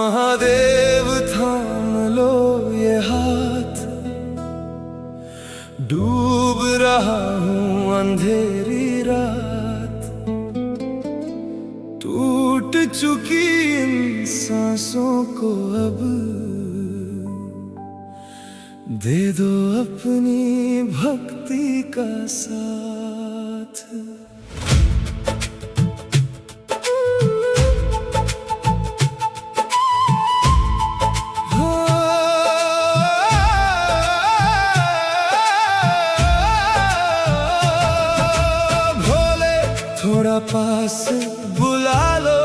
महादेव थाम लो ये हाथ, डूब रहा हूँ अंधेरी रात, टूट चुकी इन सांसों को अब दे दो अपनी भक्ति का साथ। थोड़ा पास बुला लो,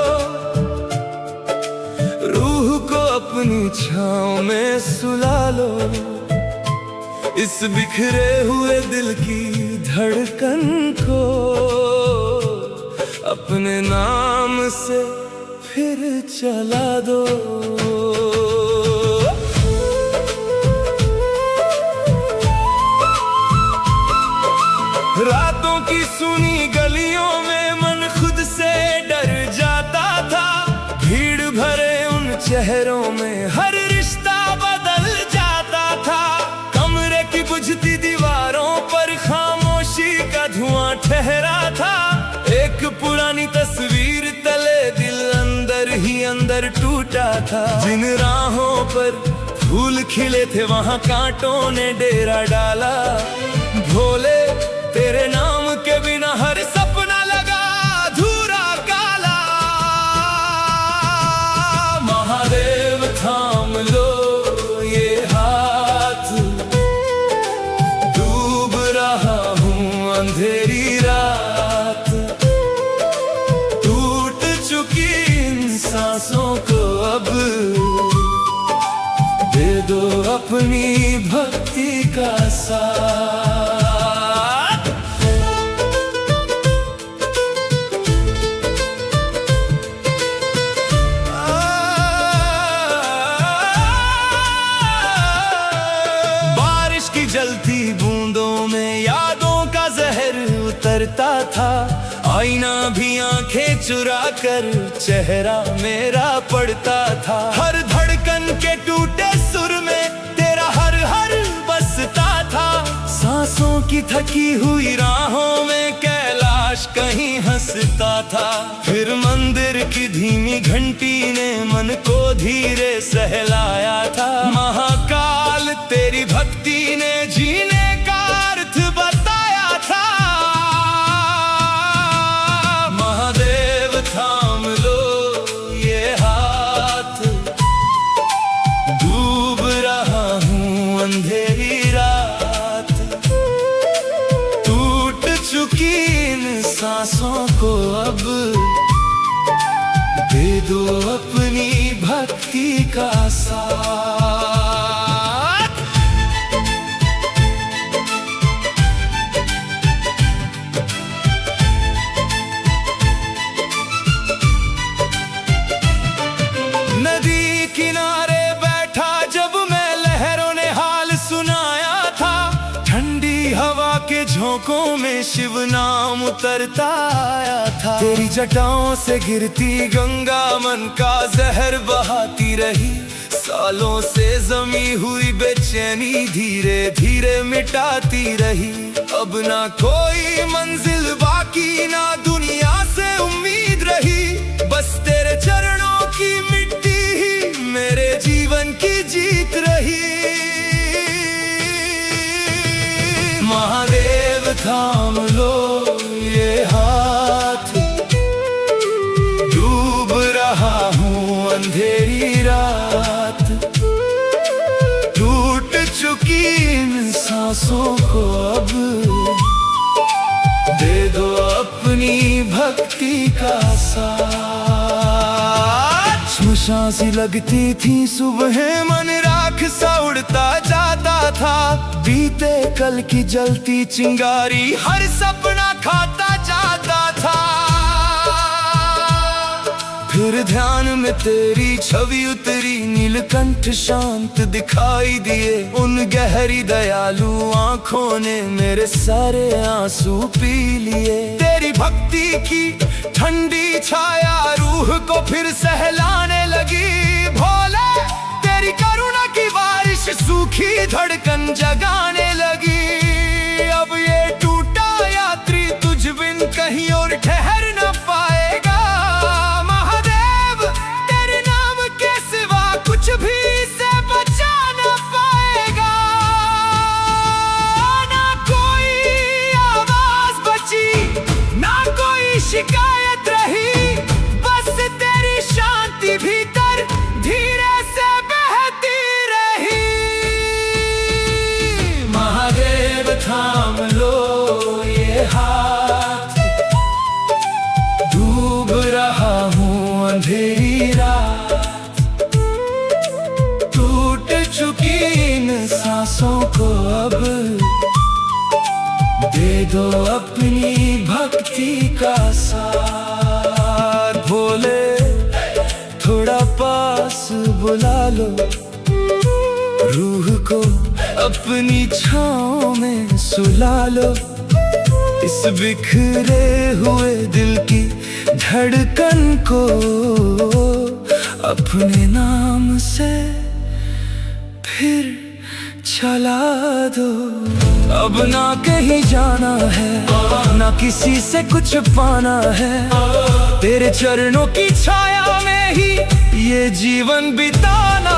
रूह को अपनी छांव में सुला लो, इस बिखरे हुए दिल की धड़कन को अपने नाम से फिर चला दो। रातों की सुनी गलियों में मन खुद से डर जाता था, भीड़ भरे उन चेहरों में हर रिश्ता बदल जाता था। कमरे की बुझती दीवारों पर खामोशी का धुआं ठहरा था, एक पुरानी तस्वीर तले दिल अंदर ही अंदर टूटा था। जिन राहों पर फूल खिले थे वहां कांटों ने डेरा डाला, भोले तेरे नाम के बिना हर सपना लगा अधूरा काला। महादेव थाम लो ये हाथ, डूब रहा हूँ अंधेरी रात, टूट चुकी इन सांसों को अब दे दो अपनी भक्ति का साथ। जलती बूंदों में यादों का जहर उतरता था, आईना भी आंखें चुरा कर चेहरा मेरा पड़ता था। हर धड़कन के टूटे सुर में तेरा हर हर बसता था, सांसों की थकी हुई राहों में कैलाश कहीं हंसता था। फिर मंदिर की धीमी घंटी ने मन को धीरे सहलाया था, महाकाल तेरी भक्ति ने जीने का अर्थ बताया था। महादेव थाम लो ये हाथ, डूब रहा हूँ अंधेरी रात, टूट चुकी इन सांसों को अब दे दो अपनी भक्ति का साथ। नदी किनारे बैठा जब मैं लहरों ने हाल सुनाया था, ठंडी हवा के झोंकों में शिव नाम उतरता आया था। तेरी जटाओं से गिरती गंगा मन का जहर बहाती रही, सालों से जमी हुई बेचैनी धीरे धीरे मिटाती रही। अब ना कोई मंजिल बाकी ना दुनिया से उम्मीद रही, बस तेरे चरणों की मिट्टी ही मेरे जीवन की जीत रही। महादेव थाम लो ये हाथ, डूब रहा हूँ अंधेरी रात, टूट चुकी इन सांसों को अब दे दो अपनी भक्ति का साथ। श्मशान सी लगती थी सुबह, मन राख सा उड़ता जाता था, बीते कल की जलती चिंगारी हर सपना खाता जाता था। मधुर ध्यान में तेरी छवि उतरी, नीलकंठ शांत दिखाई दिए। उन गहरी दयालु आंखों ने मेरे सारे आंसू पी लिए। तेरी भक्ति की ठंडी छाया रूह को फिर सहलाने लगी। भोले तेरी करुणा की बारिश सूखी धड़कन जगाने लगी। अब ये टूटा यात्री तुझ बिन कहीं और ठहर न पाएगा। महादेव तेरे नाम के सिवा कुछ भी इसे बचा न पाएगा। ना कोई आवाज बची, ना कोई शिकायत रही, बस तेरी शांति भीतर धीरे से बहती रही। महादेव थाम लो ये हाथ, डूब रहा हूँ अंधेरी रात। टूट चुकी इन सांसों को अब दे दो अपनी भक्ति का साथ। भोले थोड़ा पास बुला लो, रूह को अपनी छाँव में सुला लो। इस बिखरे हुए दिल की धड़कन को अपने नाम से फिर चला दो। अब ना कहीं जाना है, ना किसी से कुछ पाना है, तेरे चरणों की छाया में ही ये जीवन बिताना